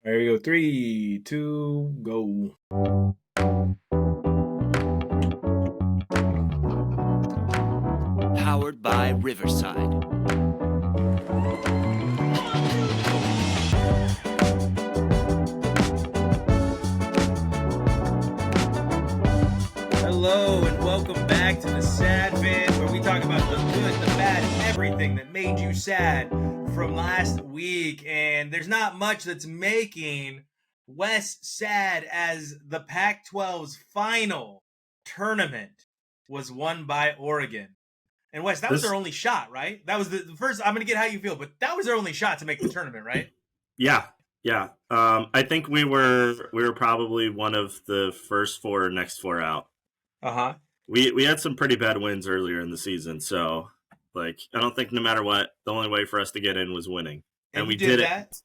There you go. 3, 2, go. Powered by Riverside. Hello and welcome back to TheSadFan, where we talk about the good, the bad, and everything that made you sad from last week. And there's not much that's making Wes sad as the Pac-12's final tournament was won by Oregon. And Wes, that was their only shot, right? That was the first. I'm going to get how you feel, but that was their only shot to make the tournament, right? Yeah. I think we were probably one of the first four, next four out. Uh-huh. We had some pretty bad wins earlier in the season, so I don't think no matter what, the only way for us to get in was winning, And we did it. That?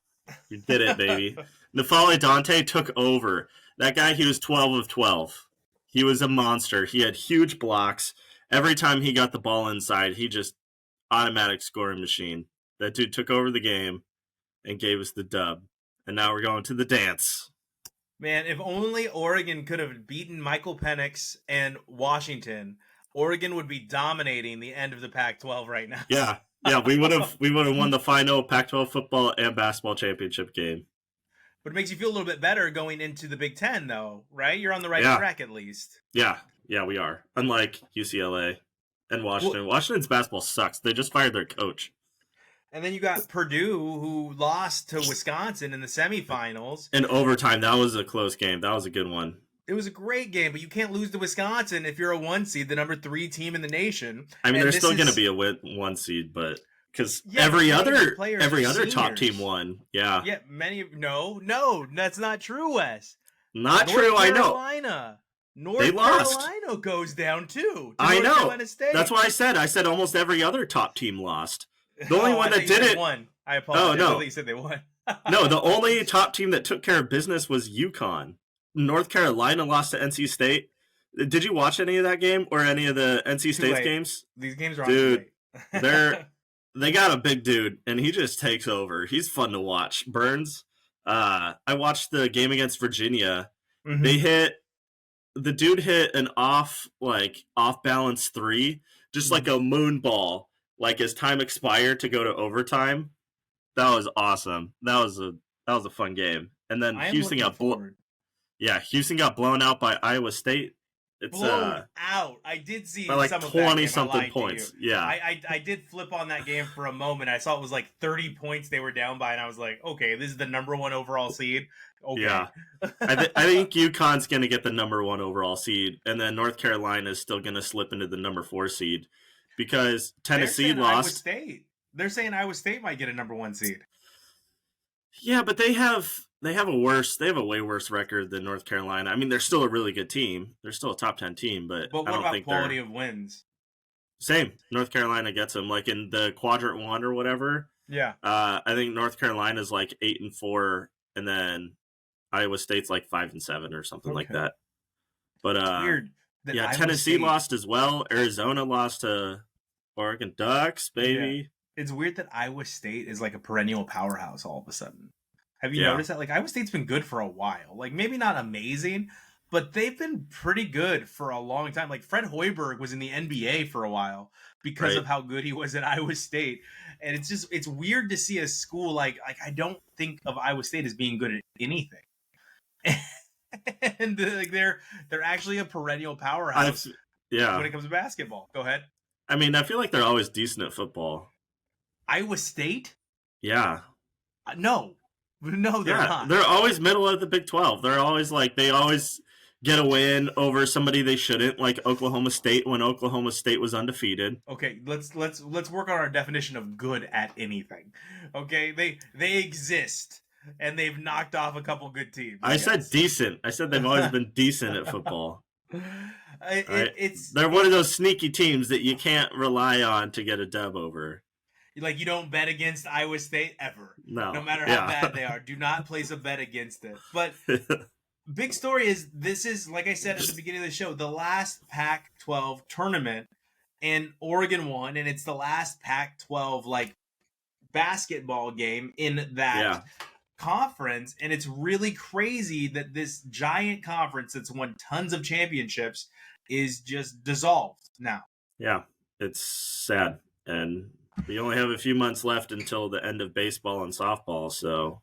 We did it, baby. Nafale Dante took over. That guy, he was 12 of 12. He was a monster. He had huge blocks. Every time he got the ball inside, he just automatic scoring machine. That dude took over the game and gave us the dub. And now we're going to the dance. Man, if only Oregon could have beaten Michael Penix and Washington, Oregon would be dominating the end of the Pac-12 right now. Yeah, we would have won the final Pac-12 football and basketball championship game. But it makes you feel a little bit better going into the Big Ten, though, right? You're on the right track at least. Yeah, we are. Unlike UCLA and Washington. Well, Washington's basketball sucks. They just fired their coach. And then you got Purdue, who lost to Wisconsin in the semifinals. In overtime, that was a close game. That was a good one. It was a great game, but you can't lose to Wisconsin if you're a 1 seed, the number 3 team in the nation. I mean, there's still going to be a 1 seed, but because every other top team won. Yeah. Yeah, no, that's not true, Wes. Not true. I know. North Carolina goes down too. I know. That's what I said. I said almost every other top team lost. The only one that didn't won. I apologize. Oh, no. I thought you said they won. No, the only top team that took care of business was UConn. North Carolina lost to NC State. Did you watch any of that game or any of the NC State games? These games are dude. They got a big dude, and he just takes over. He's fun to watch. Burns. I watched the game against Virginia. Mm-hmm. The dude hit an off balance 3, just like a moon ball. Like as time expired to go to overtime. That was awesome. That was a fun game. And then Houston got Houston got blown out by Iowa State. It's blown out. I did see by like some 20 something points. Yeah. I did flip on that game for a moment. I saw it was like 30 points they were down by, and I was like, okay, this is the number 1 overall seed. Okay. Yeah. I think UConn's going to get the number 1 overall seed, and then North Carolina is still going to slip into the number 4 seed. Because Tennessee lost. They're saying Iowa State might get a number 1 seed. Yeah, but they have a way worse record than North Carolina. I mean, they're still a really good team. They're still a top 10 team, but what about quality of wins? Same. North Carolina gets them like in the quadrant 1 or whatever. Yeah. I think North Carolina's like 8-4, and then Iowa State's like 5-7 or something like that. But it's weird. Yeah, Tennessee lost as well. Arizona lost to Oregon Ducks, baby. Yeah. It's weird that Iowa State is like a perennial powerhouse all of a sudden. Have you noticed that? Like, Iowa State's been good for a while. Like, maybe not amazing, but they've been pretty good for a long time. Like, Fred Hoiberg was in the NBA for a while because of how good he was at Iowa State. And it's weird to see a school like I don't think of Iowa State as being good at anything. And they're actually a perennial powerhouse when it comes to basketball. Go ahead. I mean, I feel like they're always decent at football. Iowa State? Yeah. No, they're not. They're always middle of the Big 12. They're always they always get a win over somebody they shouldn't, like Oklahoma State when Oklahoma State was undefeated. Okay, let's work on our definition of good at anything. Okay, they exist. And they've knocked off a couple good teams. I said decent. I said they've always been decent at football. They're one of those sneaky teams that you can't rely on to get a dub over. Like, you don't bet against Iowa State ever. No matter how bad they are. Do not place a bet against it. But big story is, this is, like I said at the beginning of the show, the last Pac-12 tournament, and Oregon won, and it's the last Pac-12 basketball game in that conference, and it's really crazy that this giant conference that's won tons of championships is just dissolved now. Yeah, it's sad. And we only have a few months left until the end of baseball and softball, so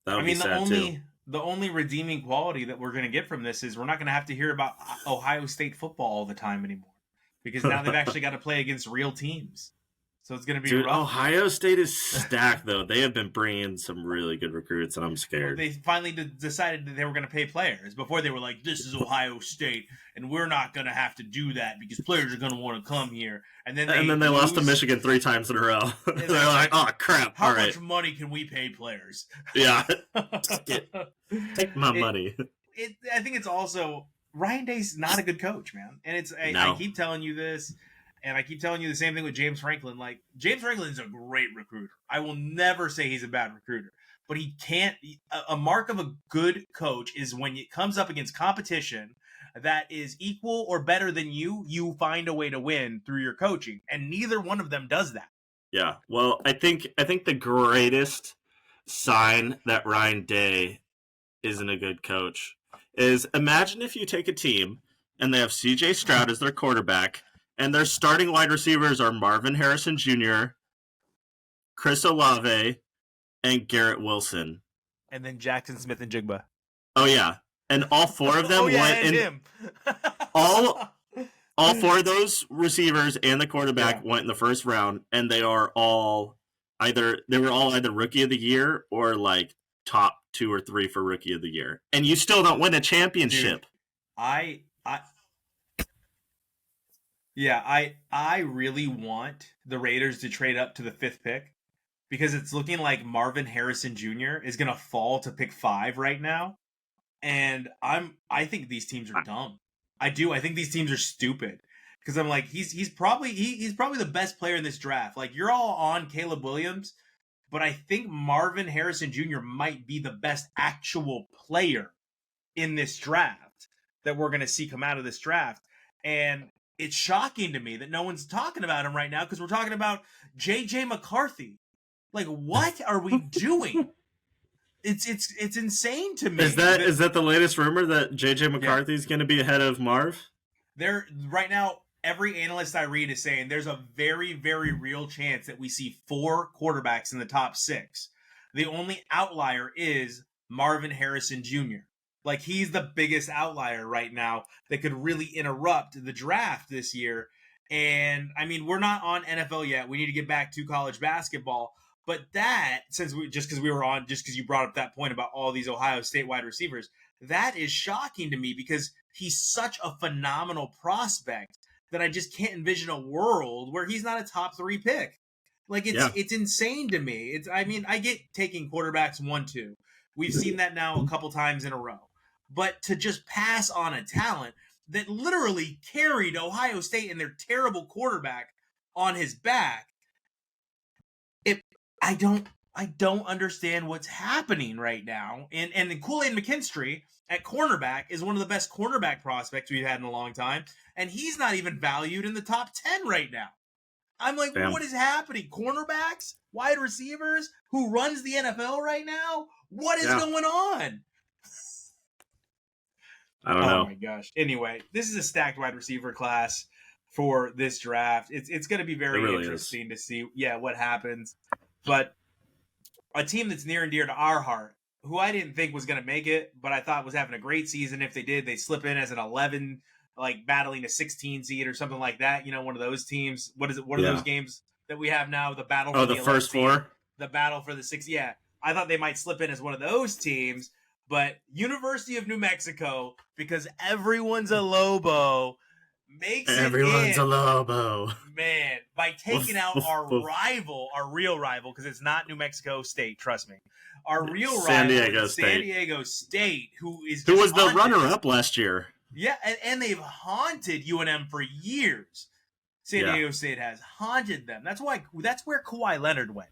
that'll be sad too. The only redeeming quality that we're going to get from this is we're not going to have to hear about Ohio State football all the time anymore, because now they've actually got to play against real teams. So it's going to be rough. Ohio State is stacked, though. They have been bringing some really good recruits, and I'm scared. They finally decided that they were going to pay players. Before, they were like, this is Ohio State, and we're not going to have to do that because players are going to want to come here. And then they lost to Michigan 3 times in a row. They're like, oh, crap. How much money can we pay players? Yeah. Take my money. I think it's also, Ryan Day's not a good coach, man. And I keep telling you this. And I keep telling you the same thing with James Franklin. Like, James Franklin is a great recruiter. I will never say he's a bad recruiter. But he can't... A mark of a good coach is when it comes up against competition that is equal or better than you find a way to win through your coaching. And neither one of them does that. Yeah. Well, I think the greatest sign that Ryan Day isn't a good coach is, imagine if you take a team and they have C.J. Stroud as their quarterback, and their starting wide receivers are Marvin Harrison Jr., Chris Olave, and Garrett Wilson. And then Jackson Smith-Njigba. Oh, yeah. And all 4 of them went in. Him. all 4 of those receivers and the quarterback went in the first round, and they were all either rookie of the year or like top 2 or 3 for rookie of the year. And you still don't win a championship. Dude, I really want the Raiders to trade up to the 5th pick, because it's looking like Marvin Harrison Jr. is going to fall to pick 5 right now. And I think these teams are dumb. I do. I think these teams are stupid, because I'm like, he's probably the best player in this draft. Like, you're all on Caleb Williams, but I think Marvin Harrison Jr. might be the best actual player in this draft that we're going to see come out of this draft. And it's shocking to me that no one's talking about him right now, because we're talking about J.J. McCarthy. Like, what are we doing? It's insane to me. Is that the latest rumor that J.J. McCarthy's going to be ahead of Marv? Right now, every analyst I read is saying there's a very, very real chance that we see 4 quarterbacks in the top 6. The only outlier is Marvin Harrison Jr. Like, he's the biggest outlier right now that could really interrupt the draft this year. And, I mean, we're not on NFL yet. We need to get back to college basketball. But that, just because you brought up that point about all these Ohio State wide receivers, that is shocking to me, because he's such a phenomenal prospect that I just can't envision a world where he's not a top 3 pick. Like, it's insane to me. I get taking quarterbacks 1-2. We've seen that now a couple times in a row. But to just pass on a talent that literally carried Ohio State and their terrible quarterback on his back, I don't understand what's happening right now. And Kool-Aid McKinstry at cornerback is one of the best cornerback prospects we've had in a long time, and he's not even valued in the top 10 right now. I'm like, What is happening? Cornerbacks, wide receivers, who runs the NFL right now? What is going on? I don't know. Oh my gosh. Anyway, this is a stacked wide receiver class for this draft. It's going to be very interesting to see what happens. But a team that's near and dear to our heart, who I didn't think was going to make it, but I thought was having a great season. If they did, they slip in as an 11, like battling a 16 seed or something like that. You know, one of those teams. What is it? What are those games that we have now? The battle for the first 4? The battle for the 6. Yeah. I thought they might slip in as one of those teams. But University of New Mexico, because everyone's a Lobo, Everyone's a Lobo. Man, by taking out our real rival, because it's not New Mexico State, trust me. Our real San rival Diego San Diego State, who was the runner-up last year. Yeah, and they've haunted UNM for years. San Diego State has haunted them. That's where Kawhi Leonard went,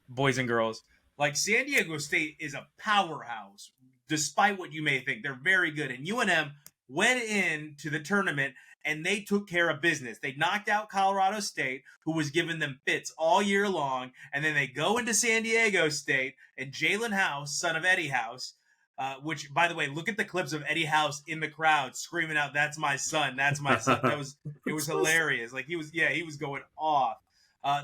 boys and girls. Like, San Diego State is a powerhouse, despite what you may think. They're very good. And UNM went into the tournament and they took care of business. They knocked out Colorado State, who was giving them fits all year long, and then they go into San Diego State, and Jalen House, son of Eddie House, which, by the way, look at the clips of Eddie House in the crowd screaming out, "That's my son, that's my son." It was hilarious. Like he was going off.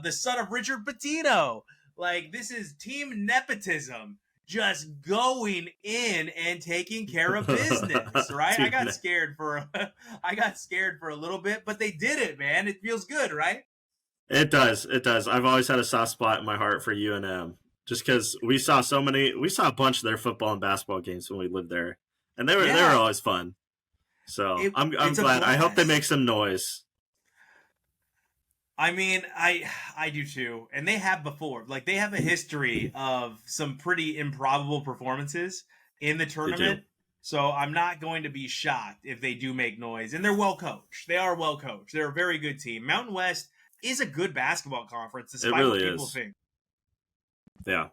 The son of Richard Pitino. Like, this is team nepotism. Just going in and taking care of business, right? I got scared for a little bit, but they did it, man. It feels good, right? It does. I've always had a soft spot in my heart for UNM, just because we saw a bunch of their football and basketball games when we lived there, and they were always fun. So I'm glad. I hope they make some noise. I mean, I do too. And they have before. Like, they have a history of some pretty improbable performances in the tournament. So I'm not going to be shocked if they do make noise. And they're well coached. They are well coached. They're a very good team. Mountain West is a good basketball conference, despite what people think. Yeah.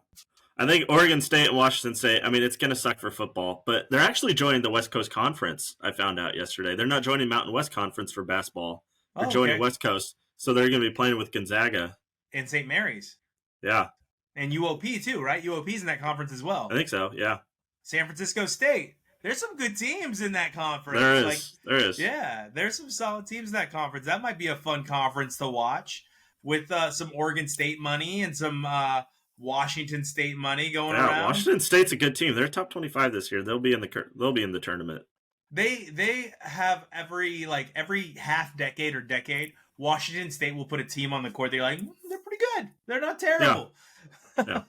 I think Oregon State and Washington State, I mean, it's going to suck for football, but they're actually joining the West Coast Conference, I found out yesterday. They're not joining Mountain West Conference for basketball. They're joining West Coast. So they're going to be playing with Gonzaga. And St. Mary's. Yeah. And UOP too, right? UOP's in that conference as well. I think so, yeah. San Francisco State. There's some good teams in that conference. There is. Yeah, there's some solid teams in that conference. That might be a fun conference to watch with some Oregon State money and some Washington State money going around. Washington State's a good team. They're top 25 this year. They'll be in the tournament. They have every half decade or decade, Washington State will put a team on the court. They're like, they're pretty good. They're not terrible. Yeah.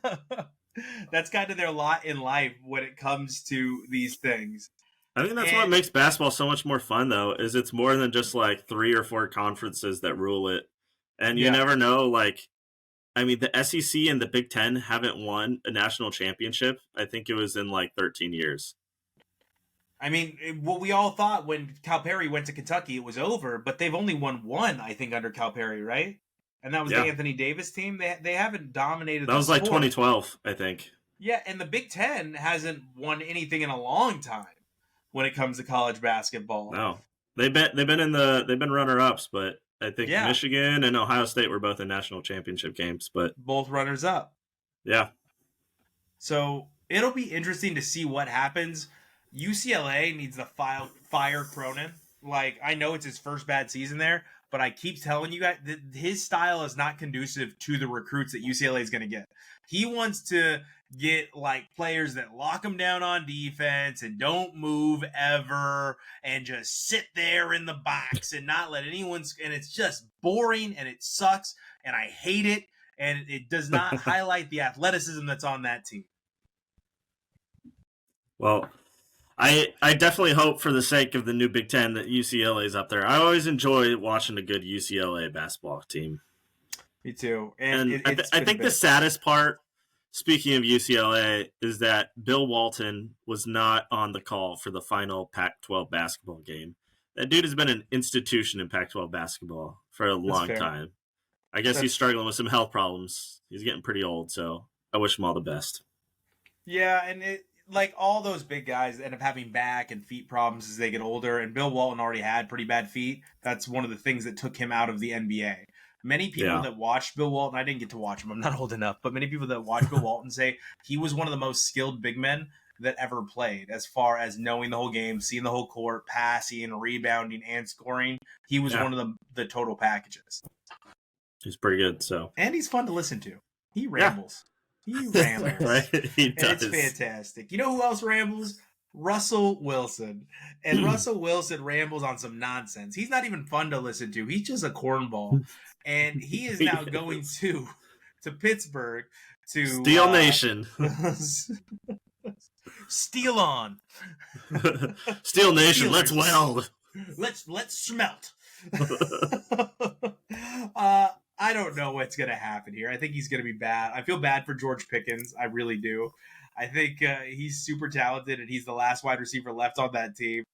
That's kind of their lot in life when it comes to these things. I think that's what makes basketball so much more fun, though, is it's more than just like 3 or 4 conferences that rule it. And you never know, like, I mean, the SEC and the Big Ten haven't won a national championship. I think it was in like 13 years. I mean, what we all thought when Calipari went to Kentucky, it was over, but they've only won one, I think, under Calipari, right? And that was the Anthony Davis team. They haven't dominated. That was like 2012, I think. Yeah, and the Big Ten hasn't won anything in a long time when it comes to college basketball. No, they've been runner-ups, but I think Michigan and Ohio State were both in national championship games, but both runners-up. Yeah. So it'll be interesting to see what happens. UCLA needs to fire Cronin. Like, I know it's his first bad season there, but I keep telling you guys that his style is not conducive to the recruits that UCLA is going to get. He wants to get like players that lock him down on defense and don't move ever and just sit there in the box and not let anyone. And it's just boring and it sucks and I hate it. And it does not highlight the athleticism that's on that team. Well, I definitely hope for the sake of the new Big Ten that UCLA is up there. I always enjoy watching a good UCLA basketball team. Me too. And I think the saddest part, speaking of UCLA, is that Bill Walton was not on the call for the final Pac-12 basketball game. That dude has been an institution in Pac-12 basketball for a long time. I guess he's struggling with some health problems. He's getting pretty old, so I wish him all the best. Yeah, and like all those big guys end up having back and feet problems as they get older, and Bill Walton already had pretty bad feet. That's one of the things that took him out of the NBA. Many people that watched Bill Walton, I didn't get to watch him, I'm not old enough, but many people that watched Bill Walton say he was one of the most skilled big men that ever played as far as knowing the whole game, seeing the whole court, passing, rebounding, and scoring. He was one of the total packages. He's pretty good, so. And he's fun to listen to. He rambles. He rambles. Right? He does. And it's fantastic. You know who else rambles? Russell Wilson. And Russell Wilson rambles on some nonsense. He's not even fun to listen to. He's just a cornball. And he is now going to Pittsburgh to Steel Nation. Steel on. Steel Nation, Steelers. let's weld. Let's smelt. I don't know what's going to happen here. I think he's going to be bad. I feel bad for George Pickens. I really do. I think he's super talented, and he's the last wide receiver left on that team.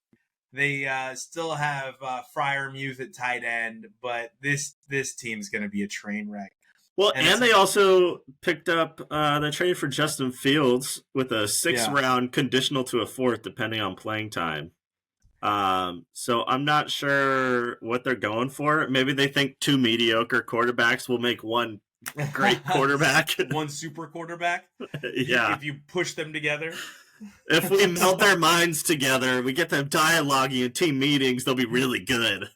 They still have Freiermuth at tight end, but this team's going to be a train wreck. Well, and they also picked up they traded for Justin Fields with a 6th round conditional to a 4th, depending on playing time. So I'm not sure what they're going for. Maybe they think 2 mediocre quarterbacks will make one great quarterback. One super quarterback. Yeah. If you push them together. If we meld their minds together, we get them dialoguing in team meetings, they'll be really good.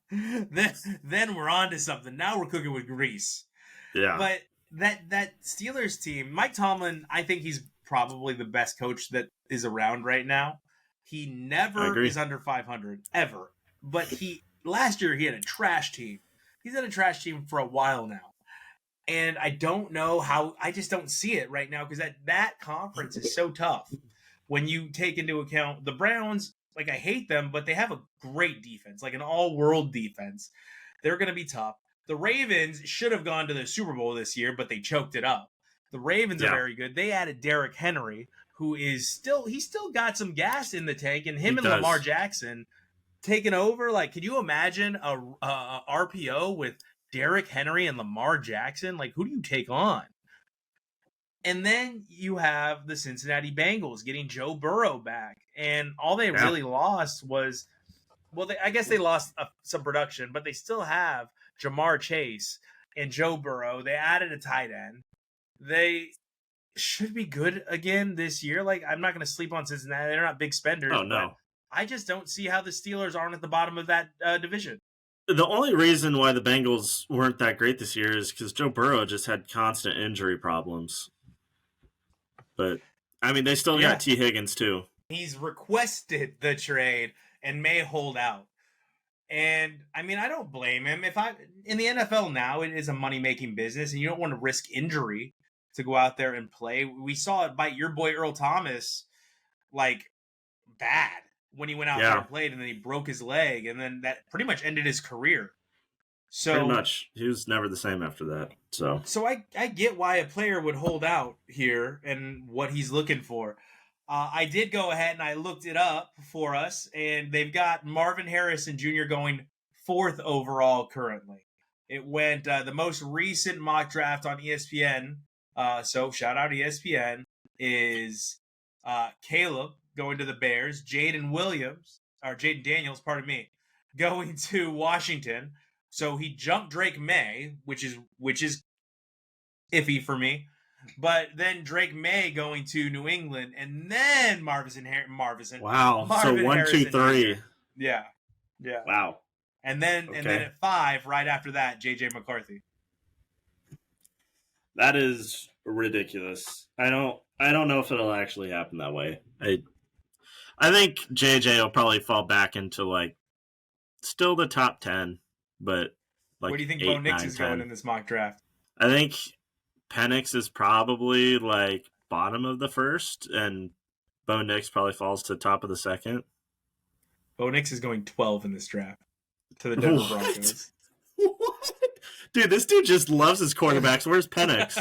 then we're on to something. Now we're cooking with grease. Yeah. But that Steelers team, Mike Tomlin, I think he's probably the best coach that is around right now. He never is under 500 ever. But last year he had a trash team. He's had a trash team for a while now. And I don't know how, I just don't see it right now because that conference is so tough. When you take into account the Browns, like, I hate them, but they have a great defense, like an all-world defense. They're going to be tough. The Ravens should have gone to the Super Bowl this year, but they choked it up. The Ravens are very good. They added Derrick Henry, who is he's still got some gas in the tank, and him and Lamar Jackson taking over. Like, could you imagine a RPO with Derrick Henry and Lamar Jackson? Like, who do you take on? And then you have the Cincinnati Bengals getting Joe Burrow back. And all they really lost was, I guess they lost some production, but they still have Jamar Chase and Joe Burrow. They added a tight end. They should be good again this year. Like, I'm not going to sleep on Cincinnati. They're not big spenders. Oh, no. I just don't see how the Steelers aren't at the bottom of that division. The only reason why the Bengals weren't that great this year is because Joe Burrow just had constant injury problems. But, I mean, they still got T Higgins, too. He's requested the trade and may hold out. And, I mean, I don't blame him. In the NFL now, it is a money-making business, and you don't want to risk injury to go out there and play. We saw it bite your boy Earl Thomas, like, bad when he went out there and played, and then he broke his leg, and then that pretty much ended his career. So pretty much. He was never the same after that. So I get why a player would hold out here and what he's looking for. I did go ahead and I looked it up for us, and they've got Marvin Harrison Jr. going 4th overall currently. It went the most recent mock draft on ESPN, so shout out ESPN, is Caleb going to the Bears, Jaden Daniels, going to Washington. So he jumped Drake May, which is iffy for me. But then Drake May going to New England, and then Marvin. Wow. Marvin so 1, 2, 3. Yeah. Wow. And then at 5, right after that, JJ McCarthy. That is ridiculous. I don't know if it'll actually happen that way. I think JJ will probably fall back into, like, still the top 10, but like, what do you think 8, Bo Nix 9, is 10. going in this mock draft? I think Penix is probably, like, bottom of the first, and Bo Nix probably falls to top of the second. Bo Nix is going 12 in this draft to the Denver Broncos. What? Dude, this dude just loves his quarterbacks. Where's Penix?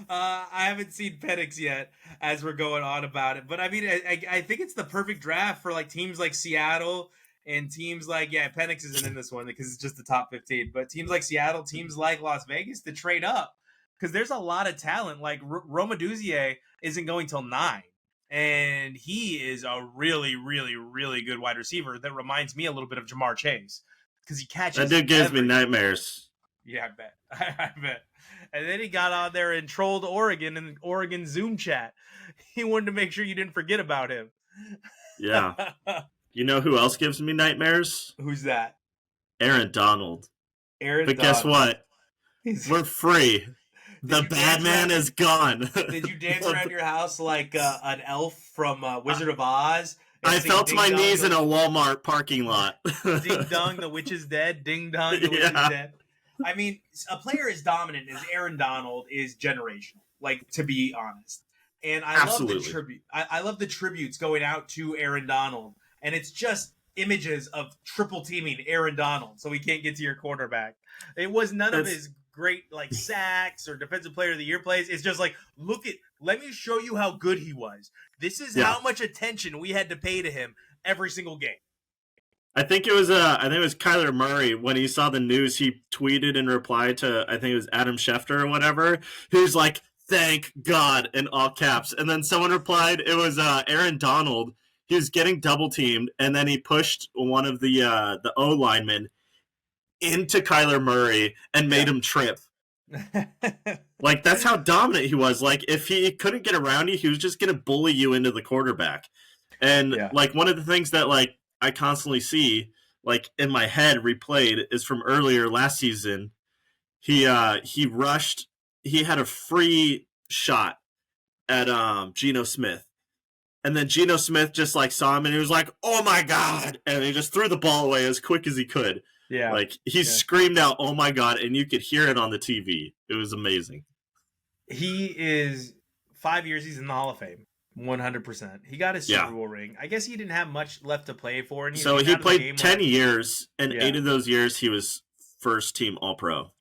I haven't seen Penix yet as we're going on about it. But, I mean, I think it's the perfect draft for, like, teams like Seattle and teams like, Penix isn't in this one because it's just the top 15. But teams like Seattle, teams like Las Vegas to trade up because there's a lot of talent. Like, Roma Duzier isn't going till 9. And he is a really, really, really good wide receiver that reminds me a little bit of Jamar Chase because he catches. That dude gives me nightmares. Yeah, I bet. I bet. And then he got on there and trolled Oregon in the Oregon Zoom chat. He wanted to make sure you didn't forget about him. Yeah. You know who else gives me nightmares? Who's that? Aaron Donald. But guess what? We're free. The bad man is gone. Did you dance around your house like an elf from Wizard of Oz? I fell to my knees in a Walmart parking lot. Ding dong, the witch is dead. Ding dong, the witch is dead. I mean, a player as dominant as Aaron Donald is generational, like, to be honest. And I love the tribute. I love the tributes going out to Aaron Donald. And it's just images of triple teaming Aaron Donald so he can't get to your quarterback. It was none of his great, like, sacks or defensive player of the year plays. It's just like, let me show you how good he was. This is how much attention we had to pay to him every single game. I think it was Kyler Murray when he saw the news. He tweeted in reply to, I think it was Adam Schefter or whatever. He was like, "Thank God," in all caps. And then someone replied, it was Aaron Donald. he was getting double teamed, and then he pushed one of the O linemen into Kyler Murray and made him trip. Like, that's how dominant he was. Like, if he couldn't get around you, he was just going to bully you into the quarterback. And, like, one of the things that, like, I constantly see, like, in my head replayed is from earlier last season. He rushed. He had a free shot at Geno Smith. And then Geno Smith just, like, saw him, and he was like, oh, my God! And he just threw the ball away as quick as he could. Yeah. Like, he screamed out, oh, my God, and you could hear it on the TV. It was amazing. He is 5 years, he's in the Hall of Fame. 100%. He got his Super Bowl ring. I guess he didn't have much left to play for. And so he played 10 years, and 8 of those years he was first-team All-Pro.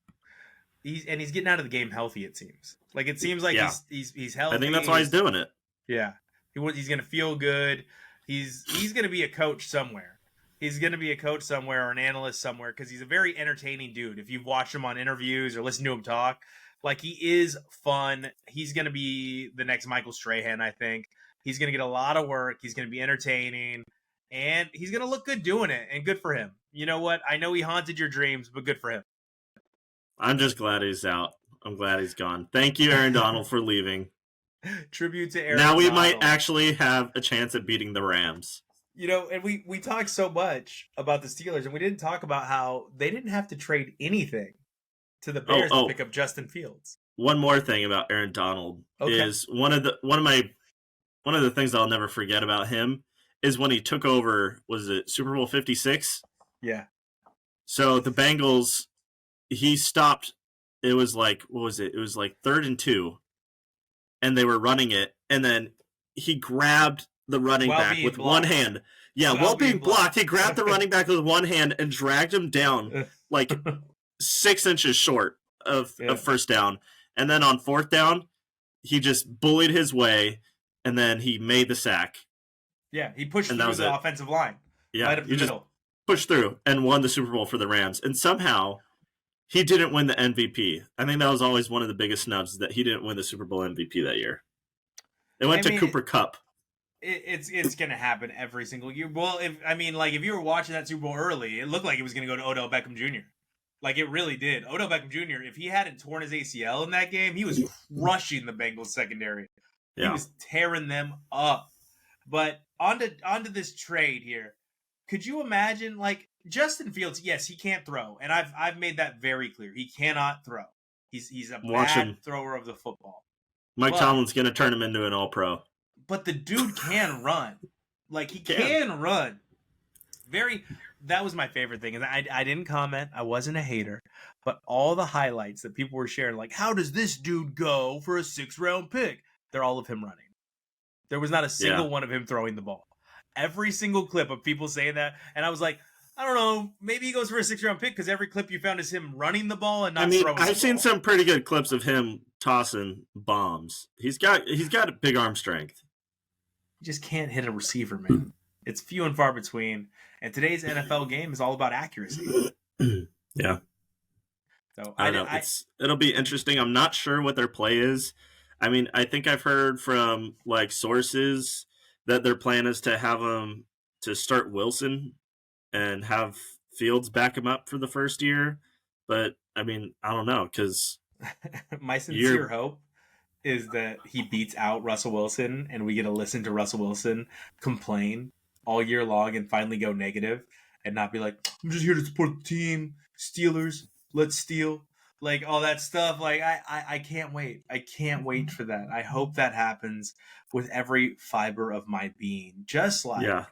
He's getting out of the game healthy, it seems. Like, it seems like he's healthy. I think that's why he's doing it. Yeah. He's going to feel good. He's going to be a coach somewhere. He's going to be a coach somewhere or an analyst somewhere because he's a very entertaining dude. If you've watched him on interviews or listened to him talk, like, he is fun. He's going to be the next Michael Strahan, I think. He's going to get a lot of work. He's going to be entertaining. And he's going to look good doing it. And good for him. You know what? I know he haunted your dreams, but good for him. I'm just glad he's out. I'm glad he's gone. Thank you, Aaron Donald, for leaving. Tribute to Aaron Now we Donald. might actually have a chance at beating the Rams. You know, and we talked so much about the Steelers, and we didn't talk about how they didn't have to trade anything to the Bears to pick up Justin Fields. One more thing about Aaron Donald is one of the things I'll never forget about him is when he took over, was it Super Bowl 56? Yeah. So the Bengals, he stopped, it was like, what was it? It was like 3rd and 2, and they were running it, and then he grabbed the running back with one hand. Yeah, while being blocked, he grabbed the running back with one hand and dragged him down like 6 inches short of first down. And then on 4th down, he just bullied his way, and then he made the sack. Yeah, he pushed through the offensive line. Yeah, right up the middle. Just pushed through and won the Super Bowl for the Rams. And somehow, he didn't win the MVP. I think that was always one of the biggest snubs, that he didn't win the Super Bowl MVP that year. It went to Cooper Kupp. It's going to happen every single year. Well, if you were watching that Super Bowl early, it looked like it was going to go to Odell Beckham Jr. Like, it really did. Odell Beckham Jr., if he hadn't torn his ACL in that game, he was crushing the Bengals secondary. Yeah. He was tearing them up. But onto this trade here. Could you imagine, like, Justin Fields, yes, he can't throw. And I've made that very clear. He cannot throw. He's a bad thrower of the football. Mike Tomlin's going to turn him into an all-pro. But the dude can run. Like, he can run. That was my favorite thing. And I didn't comment. I wasn't a hater. But all the highlights that people were sharing, like, how does this dude go for a 6th-round pick? They're all of him running. There was not a single one of him throwing the ball. Every single clip of people saying that. And I was like, I don't know. Maybe he goes for a 6th-round pick because every clip you found is him running the ball and not throwing the ball. I've seen some pretty good clips of him tossing bombs. He's got a big arm strength. You just can't hit a receiver, man. It's few and far between. And today's NFL game is all about accuracy. Yeah. So I know. It'll be interesting. I'm not sure what their play is. I mean, I think I've heard from, like, sources that their plan is to have them to start Wilson and have Fields back him up for the first year. But, I mean, I don't know, because my sincere hope is that he beats out Russell Wilson and we get to listen to Russell Wilson complain all year long and finally go negative and not be like, I'm just here to support the team, Steelers, let's steal, like all that stuff. Like, I can't wait. I can't wait for that. I hope that happens with every fiber of my being. Just like, I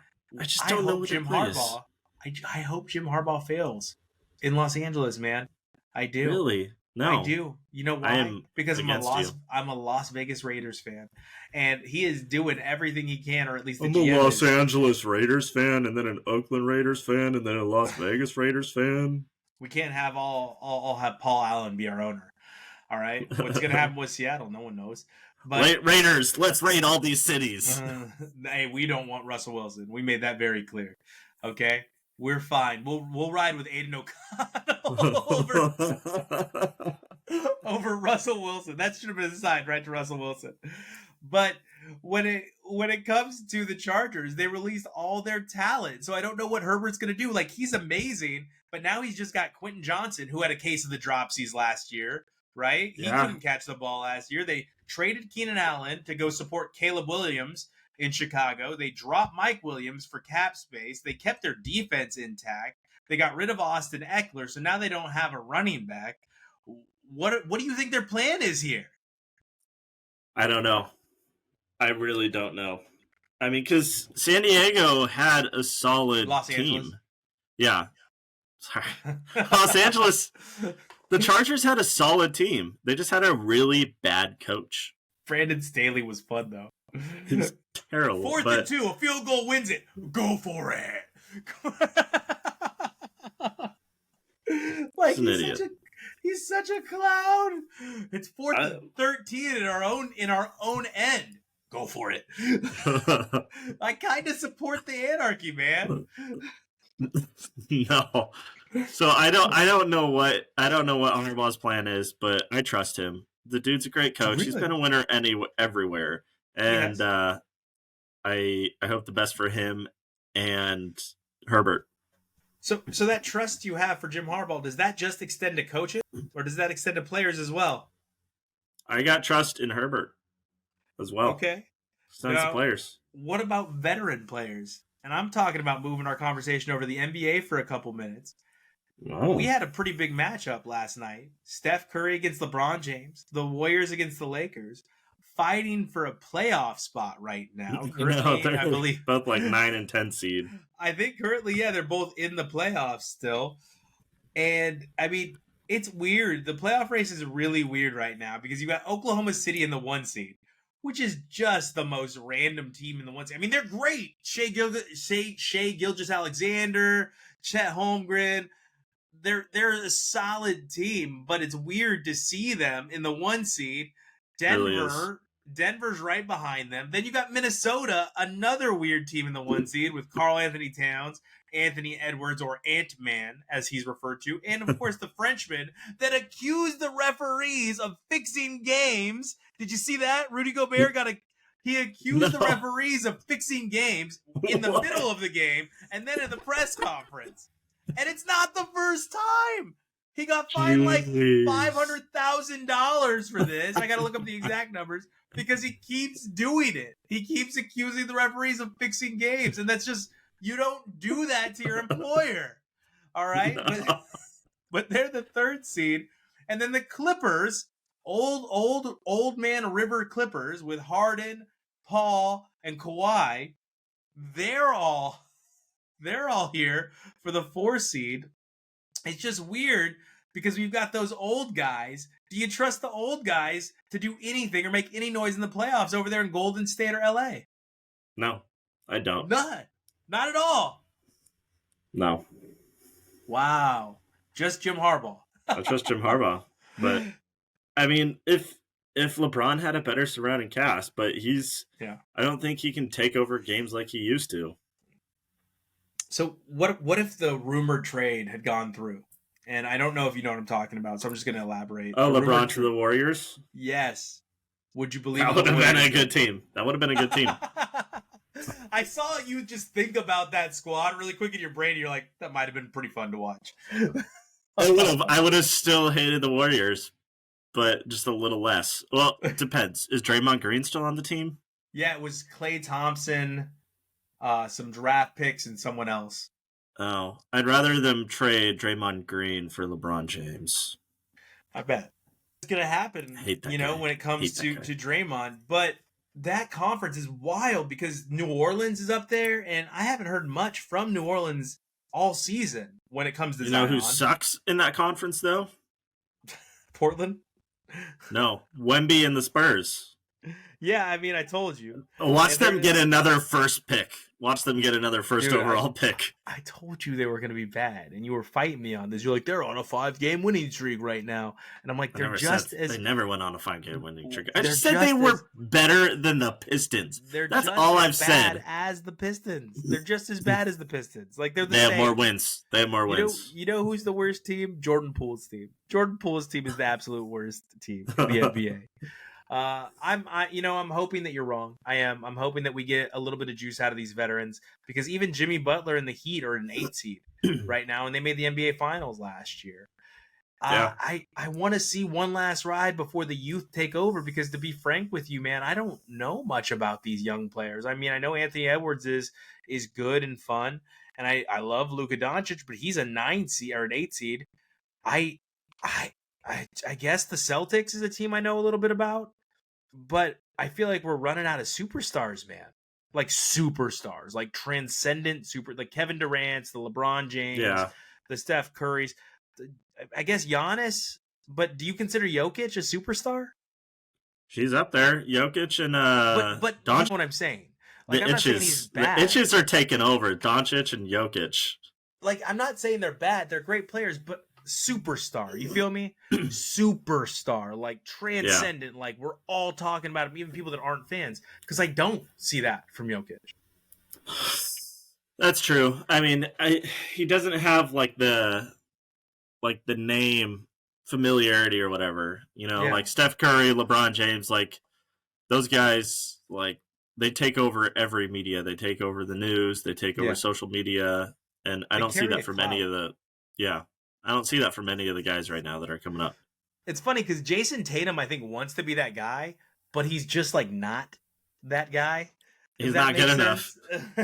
just don't know what Jim Harbaugh. I hope Jim Harbaugh fails in Los Angeles, man. I do. Really? No. I do. You know why? Because I'm a Las Vegas Raiders fan. And he is doing everything he can, or at least I'm a Los Angeles Raiders fan, and then an Oakland Raiders fan, and then a Las Vegas Raiders fan. We can't have all have Paul Allen be our owner. All right? What's going to happen with Seattle? No one knows. But Raiders, let's raid all these cities. Hey, we don't want Russell Wilson. We made that very clear. Okay? We're fine. We'll ride with Aiden O'Connell over Russell Wilson. That should have been assigned right to Russell Wilson. But when when it comes to the Chargers, they released all their talent. So I don't know what Herbert's going to do. Like, he's amazing, but now he's just got Quentin Johnson, who had a case of the dropsies last year, right? He couldn't catch the ball last year. They traded Keenan Allen to go support Caleb Williams in Chicago. They dropped Mike Williams for cap space. They kept their defense intact. They got rid of Austin Eckler, so now they don't have a running back. What do you think their plan is here? I don't know. I really don't know. I mean, because San Diego had a solid team. Yeah. Sorry. Los Angeles, the Chargers had a solid team. They just had a really bad coach. Brandon Staley was fun, though. He's terrible. 4th and 2, a field goal wins it. Go for it. Like, he's such a clown. It's 4th and 13 in our own end. Go for it. I kind of support the anarchy, man. No. So I don't know what Harbaugh's plan is, but I trust him. The dude's a great coach. Really? He's been a winner everywhere. And yes. I hope the best for him and Herbert. So that trust you have for Jim Harbaugh, does that just extend to coaches, or does that extend to players as well? I got trust in Herbert as well. Okay. Extends to players. What about veteran players? And I'm talking about moving our conversation over to the NBA for a couple minutes. Oh. We had a pretty big matchup last night. Steph Curry against LeBron James. The Warriors against the Lakers. Fighting for a playoff spot right now. Currently, I believe both like 9 and 10 seed. I think currently, yeah, they're both in the playoffs still. And I mean, it's weird. The playoff race is really weird right now because you got Oklahoma City in the 1 seed, which is just the most random team in the 1 seed. I mean, they're great. Shea Gilgeous-Alexander, Chet Holmgren. They're a solid team, but it's weird to see them in the 1 seed. Denver's right behind them. Then you got Minnesota, another weird team in the 1 seed with Karl Anthony Towns, Anthony Edwards, or Ant-Man, as he's referred to, and of course the Frenchman that accused the referees of fixing games. Did you see that? Rudy Gobert he accused the referees of fixing games in the middle of the game and then in the press conference. And it's not the first time. He got fined like $500,000 for this. I got to look up the exact numbers because he keeps doing it. He keeps accusing the referees of fixing games. And that's just, you don't do that to your employer. All right. No. But they're the 3rd seed. And then the Clippers, old man River Clippers with Harden, Paul, and Kawhi. They're all here for the 4 seed. It's just weird because we've got those old guys. Do you trust the old guys to do anything or make any noise in the playoffs over there in Golden State or LA? No, I don't. None. Not at all. No. Wow. Just Jim Harbaugh. I trust Jim Harbaugh. But, I mean, if LeBron had a better surrounding cast, but I don't think he can take over games like he used to. So what if the rumored trade had gone through? And I don't know if you know what I'm talking about, so I'm just going to elaborate. Oh, LeBron to the Warriors? Yes. Would you believe that would have been a good team? That would have been a good team. I saw you just think about that squad really quick in your brain. And you're like, that might have been pretty fun to watch. I would have still hated the Warriors, but just a little less. Well, it depends. Is Draymond Green still on the team? Yeah, it was Klay Thompson, some draft picks, and someone else. Oh, I'd rather them trade Draymond Green for LeBron James. I bet. It's going to happen, when it comes to Draymond. But that conference is wild because New Orleans is up there, and I haven't heard much from New Orleans all season when it comes to Zion. You know who sucks in that conference, though? Portland? No, Wemby and the Spurs. Yeah, I mean, I told you. Watch them get another first pick. Watch them get another first overall pick. I told you they were going to be bad, and you were fighting me on this. You're like, they're on a 5-game winning streak right now. And I'm like, they never went on a 5-game winning streak. I just said they were better than the Pistons. That's all I've said. They're as the Pistons. They're just as bad as the Pistons. Like They have more wins. They have more wins. You know who's the worst team? Jordan Poole's team. Jordan Poole's team is the absolute worst team in the NBA. I'm hoping that you're wrong. I am. I'm hoping that we get a little bit of juice out of these veterans, because even Jimmy Butler and the Heat are an 8 seed right now, and they made the NBA Finals last year. Yeah. I want to see one last ride before the youth take over, because to be frank with you, man, I don't know much about these young players. I mean, I know Anthony Edwards is good and fun, and I love Luka Doncic, but he's a 9 seed or an 8 seed. I guess the Celtics is a team I know a little bit about, but I feel like we're running out of superstars, man. Like superstars, like transcendent super, like Kevin Durant's, the LeBron James, the Steph Curry's. I guess Giannis, but do you consider Jokic a superstar? She's up there. Jokic and but you know what I'm saying? Like, I'm not saying he's bad. The itches are taking over. Doncic and Jokic. Like, I'm not saying they're bad. They're great players, but superstar. You feel me? Superstar, like transcendent. Like, we're all talking about him, even people that aren't fans, because I don't see that from Jokic. That's true. I mean, he doesn't have like the name familiarity or whatever, like Steph Curry, LeBron James, like those guys, like they take over every media. They take over the news. They take over social media. And I don't see that from any of the, I don't see that from any of the guys right now that are coming up. It's funny because Jason Tatum, I think, wants to be that guy, but he's just like not that guy. He's not good enough.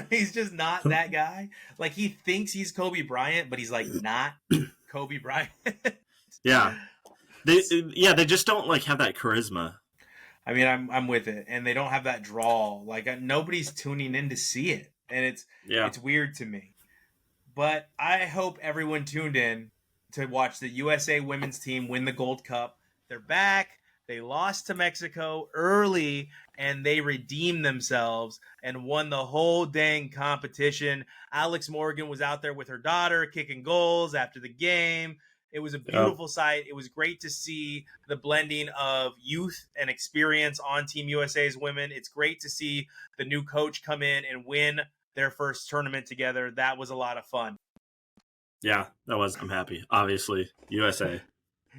He's just not that guy. Like, he thinks he's Kobe Bryant, but he's like not Kobe Bryant. They just don't like have that charisma. I mean, I'm with it, and they don't have that draw. Like, nobody's tuning in to see it, and it's weird to me. But I hope everyone tuned in to watch the USA women's team win the Gold Cup. They're back. They lost to Mexico early, and they redeemed themselves and won the whole dang competition. Alex Morgan was out there with her daughter kicking goals after the game. It was a beautiful sight. It was great to see the blending of youth and experience on Team USA's women. It's great to see the new coach come in and win their first tournament together. That was a lot of fun. Yeah, that was. I'm happy. Obviously, USA.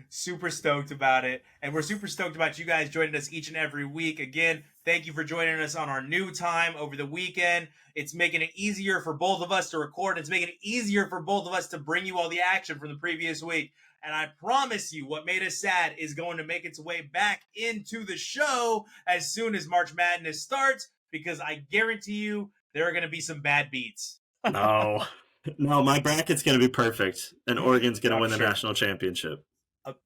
Super stoked about it. And we're super stoked about you guys joining us each and every week. Again, thank you for joining us on our new time over the weekend. It's making it easier for both of us to record. It's making it easier for both of us to bring you all the action from the previous week. And I promise you, what made us sad is going to make its way back into the show as soon as March Madness starts, because I guarantee you there are going to be some bad beats. No, my bracket's going to be perfect, and Oregon's going to win the national championship.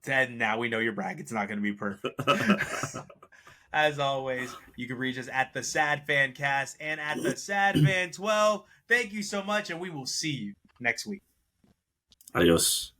And now we know your bracket's not going to be perfect. As always, you can reach us at TheSadFan and at TheSadFan12. Thank you so much, and we will see you next week. Adios.